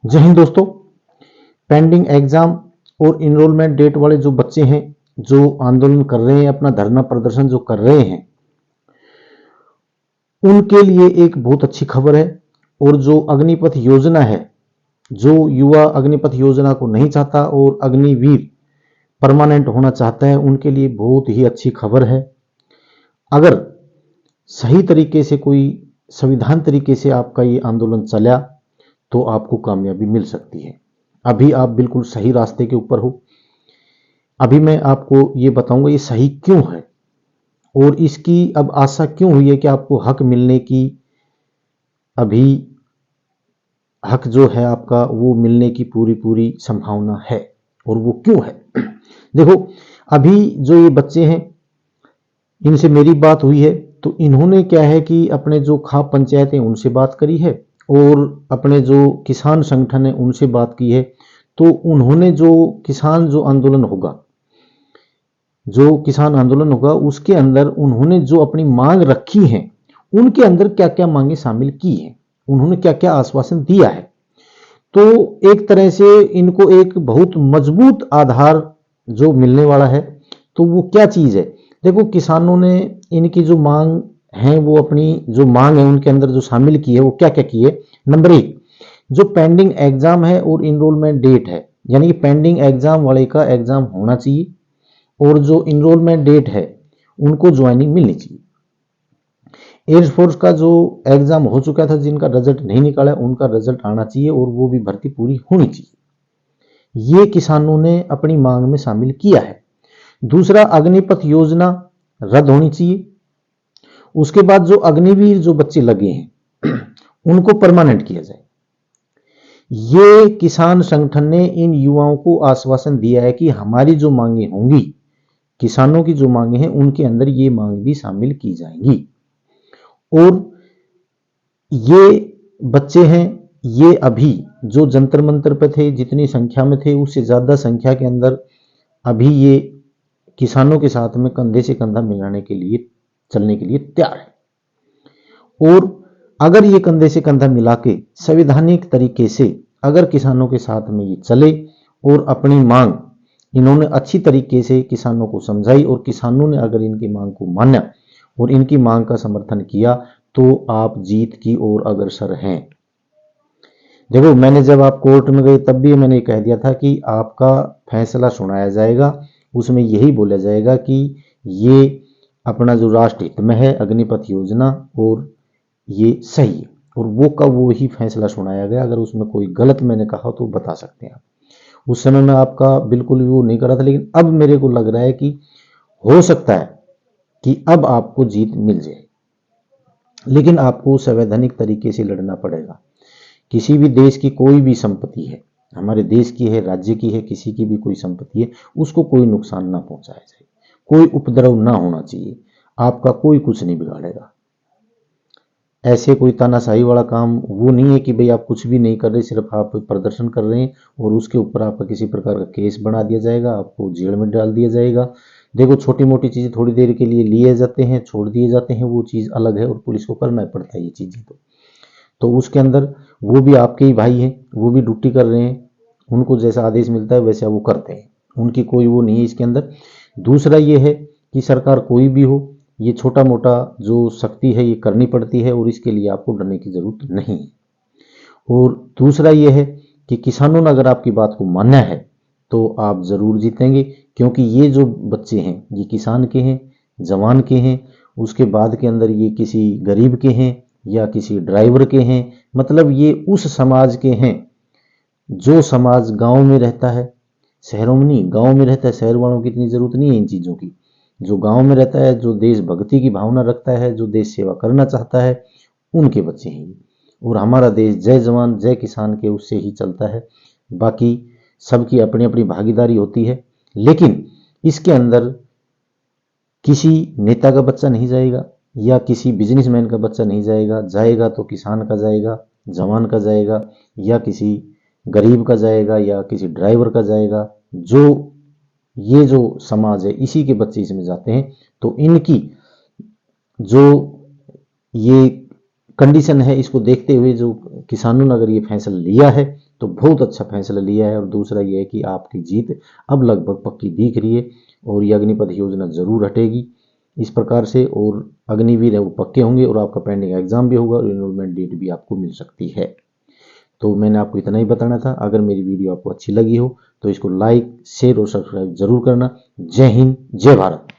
जय हिंद दोस्तों। Pending exam और इनरोलमेंट डेट वाले जो बच्चे हैं, जो आंदोलन कर रहे हैं, अपना धरना प्रदर्शन जो कर रहे हैं, उनके लिए एक बहुत अच्छी खबर है। और जो अग्निपथ योजना है, जो युवा अग्निपथ योजना को नहीं चाहता और अग्निवीर परमानेंट होना चाहता है, उनके लिए बहुत ही अच्छी खबर है। अगर सही तरीके से, कोई संविधान तरीके से आपका ये आंदोलन चला तो आपको कामयाबी मिल सकती है। अभी आप बिल्कुल सही रास्ते के ऊपर हो। अभी मैं आपको ये बताऊंगा ये सही क्यों है और इसकी अब आशा क्यों हुई है कि आपको हक मिलने की, अभी हक जो है आपका वो मिलने की पूरी पूरी संभावना है। और वो क्यों है? देखो, अभी जो ये बच्चे हैं, इनसे मेरी बात हुई है तो इन्होंने क्या है कि अपने जो खाप पंचायत है उनसे बात करी है और अपने जो किसान संगठन है उनसे बात की है। तो उन्होंने जो किसान किसान आंदोलन होगा उसके अंदर उन्होंने जो अपनी मांग रखी है, उनके अंदर क्या क्या मांगे शामिल की है, उन्होंने क्या क्या आश्वासन दिया है। तो एक तरह से इनको एक बहुत मजबूत आधार जो मिलने वाला है। तो वो क्या चीज है? देखो, किसानों ने इनकी जो मांग है, वो अपनी जो मांग है उनके अंदर जो शामिल की है, वो क्या क्या की है। नंबर एक, जो पेंडिंग एग्जाम है और इनरोलमेंट डेट है, यानी कि पेंडिंग एग्जाम वाले का एग्जाम होना चाहिए और जो इनरोलमेंट डेट है उनको ज्वाइनिंग मिलनी चाहिए। एयरफोर्स का जो एग्जाम हो चुका था, जिनका रिजल्ट नहीं निकाला, उनका रिजल्ट आना चाहिए और वो भी भर्ती पूरी होनी चाहिए। ये किसानों ने अपनी मांग में शामिल किया है। दूसरा, अग्निपथ योजना रद्द होनी चाहिए। उसके बाद जो अग्निवीर जो बच्चे लगे हैं उनको परमानेंट किया जाए। ये किसान संगठन ने इन युवाओं को आश्वासन दिया है कि हमारी जो मांगे होंगी, किसानों की जो मांगे हैं, उनके अंदर ये मांग भी शामिल की जाएंगी। और ये बच्चे हैं, ये अभी जो जंतर मंतर पे थे, जितनी संख्या में थे उससे ज्यादा संख्या के अंदर अभी ये किसानों के साथ में कंधे से कंधा मिलाने के लिए, चलने के लिए तैयार है। और अगर ये कंधे से कंधा मिला के संवैधानिक तरीके से अगर किसानों के साथ में ये चले और अपनी मांग इन्होंने अच्छी तरीके से किसानों को समझाई और किसानों ने अगर इनकी मांग को माना और इनकी मांग का समर्थन किया, तो आप जीत की ओर अग्रसर हैं। देखो, मैंने जब आप कोर्ट में गए तब भी मैंने कह दिया था कि आपका फैसला सुनाया जाएगा, उसमें यही बोला जाएगा कि ये अपना जो राष्ट्र हित में है अग्निपथ योजना, और ये सही है, और वो का वो ही फैसला सुनाया गया। अगर उसमें कोई गलत मैंने कहा तो बता सकते हैं आप। उस समय मैं आपका बिल्कुल भी वो नहीं कर रहा था, लेकिन अब मेरे को लग रहा है कि हो सकता है कि अब आपको जीत मिल जाए, लेकिन आपको संवैधानिक तरीके से लड़ना पड़ेगा। किसी भी देश की कोई भी संपत्ति है, हमारे देश की है, राज्य की है, किसी की भी कोई संपत्ति है, उसको कोई नुकसान ना पहुंचाया जाए, कोई उपद्रव ना होना चाहिए। आपका कोई कुछ नहीं बिगाड़ेगा। ऐसे कोई तानाशाही वाला काम वो नहीं है कि भाई आप कुछ भी नहीं कर रहे, सिर्फ आप प्रदर्शन कर रहे हैं और उसके ऊपर आपका किसी प्रकार का केस बना दिया जाएगा, आपको जेल में डाल दिया जाएगा। देखो, छोटी मोटी चीज़ें थोड़ी देर के लिए लिए जाते हैं, छोड़ दिए जाते हैं, वो चीज़ अलग है और पुलिस को करना पड़ता है ये चीज़ें। तो उसके अंदर वो भी आपके ही भाई हैं, वो भी ड्यूटी कर रहे हैं, उनको जैसा आदेश मिलता है वैसा वो करते हैं, उनकी कोई वो नहीं है इसके अंदर। दूसरा ये है कि सरकार कोई भी हो, ये छोटा मोटा जो शक्ति है ये करनी पड़ती है और इसके लिए आपको डरने की जरूरत नहीं है। और दूसरा ये है कि किसानों ने अगर आपकी बात को मानना है तो आप जरूर जीतेंगे, क्योंकि ये जो बच्चे हैं ये किसान के हैं, जवान के हैं, उसके बाद के अंदर ये किसी गरीब के हैं या किसी ड्राइवर के हैं, मतलब ये उस समाज के हैं जो समाज गांव में रहता है, शहरों में नहीं, गांव में रहता है। शहर वालों की इतनी जरूरत नहीं है इन चीज़ों की। जो गांव में रहता है, जो देशभक्ति की भावना रखता है, जो देश सेवा करना चाहता है, उनके बच्चे हैं ये। और हमारा देश जय जवान जय किसान के उससे ही चलता है। बाकी सबकी अपनी अपनी भागीदारी होती है, लेकिन इसके अंदर किसी नेता का बच्चा नहीं जाएगा या किसी बिजनेसमैन का बच्चा नहीं जाएगा। जाएगा तो किसान का जाएगा, जवान का जाएगा, या किसी गरीब का जाएगा, या किसी ड्राइवर का जाएगा। जो ये जो समाज है इसी के बच्चे इसमें जाते हैं। तो इनकी जो ये कंडीशन है, इसको देखते हुए जो किसानों ने अगर ये फैसला लिया है तो बहुत अच्छा फैसला लिया है। और दूसरा ये है कि आपकी जीत अब लगभग पक्की दिख रही है और ये अग्निपथ योजना जरूर हटेगी इस प्रकार से, और अग्निवीर है वो पक्के होंगे और आपका पेंडिंग एग्जाम भी होगा और इनरोलमेंट डेट भी आपको मिल सकती है। तो मैंने आपको इतना ही बताना था। अगर मेरी वीडियो आपको अच्छी लगी हो तो इसको लाइक, शेयर और सब्सक्राइब जरूर करना। जय हिंद, जय भारत।